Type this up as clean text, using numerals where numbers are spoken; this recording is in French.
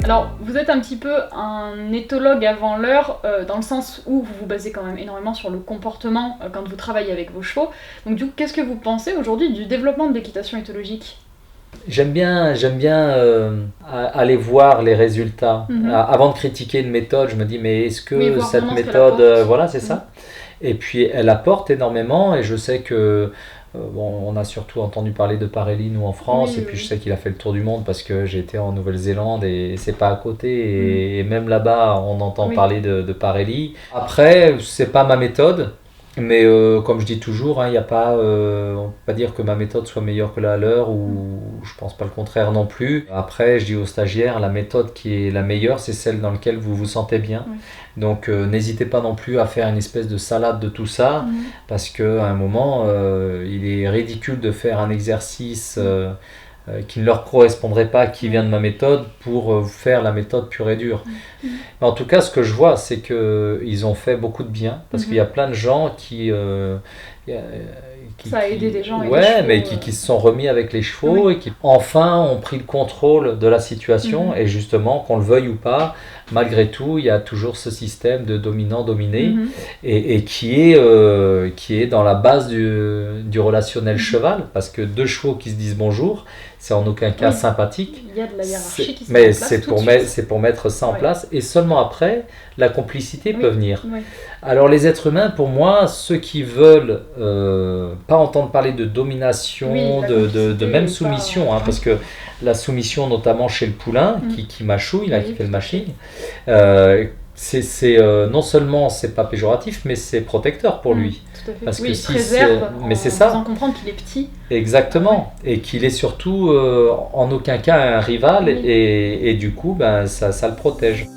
Alors, vous êtes un petit peu un éthologue avant l'heure, dans le sens où vous vous basez quand même énormément sur le comportement quand vous travaillez avec vos chevaux. Donc du coup, qu'est-ce que vous pensez aujourd'hui du développement de l'équitation éthologique? J'aime bien aller voir les résultats. Avant de critiquer une méthode, je me dis mais est-ce Oui, que voir cette vraiment ce qu'elle méthode, apporte. voilà, c'est ça. Et puis elle apporte énormément et je sais que bon, on a surtout entendu parler de Parelli nous en France Oui, et oui, puis je oui. sais qu'il a fait le tour du monde parce que j'ai été en Nouvelle-Zélande et c'est pas à côté Mhm. et même là-bas on entend Oui. parler de Parelli. Après, c'est pas ma méthode. Mais comme je dis toujours, il y a pas, on peut pas dire que ma méthode soit meilleure que la leur Mhm. ou je pense pas le contraire non plus. Après, je dis aux stagiaires, la méthode qui est la meilleure, c'est celle dans laquelle vous vous sentez bien. Oui. Donc n'hésitez pas non plus à faire une espèce de salade de tout ça, Mhm. parce qu'à un moment, il est ridicule de faire un exercice qui ne leur correspondrait pas, qui vient Oui. de ma méthode, pour faire la méthode pure et dure. Mhm. Mais en tout cas, ce que je vois, c'est qu'ils ont fait beaucoup de bien, parce qu'il y a Mhm. plein de gens euh, Ça a aidé des gens avec les ouais, mais chevaux. qui se sont remis avec les chevaux Oui. et qui enfin ont pris le contrôle de la situation. Mhm. Et justement, qu'on le veuille ou pas, malgré tout, il y a toujours ce système de dominant-dominé Mhm. et qui est dans la base du relationnel Mhm. cheval, parce que deux chevaux qui se disent bonjour, c'est en aucun cas Oui. sympathique. Il y a de la hiérarchie qui se met en Mais place tout de suite. c'est pour mettre ça en Oui. place et seulement après, la complicité peut Oui. venir. Oui. Alors les êtres humains, pour moi, ceux qui veulent pas entendre parler de Oui, domination, la de complicité même est pas. soumission, Oui. parce que la soumission, notamment chez le poulain, Mm. qui mâchouille, là, qui Oui, fait le tout à fait. machine, euh, non seulement c'est pas péjoratif, mais c'est protecteur pour Mm, lui. tout à fait. Parce Oui, que il si c'est... préserve Mais c'est en faisant ça, comprendre qu'il est petit. Ouais. exactement. Et qu'il est surtout en aucun cas un rival, Oui. et du coup, ben, ça le protège.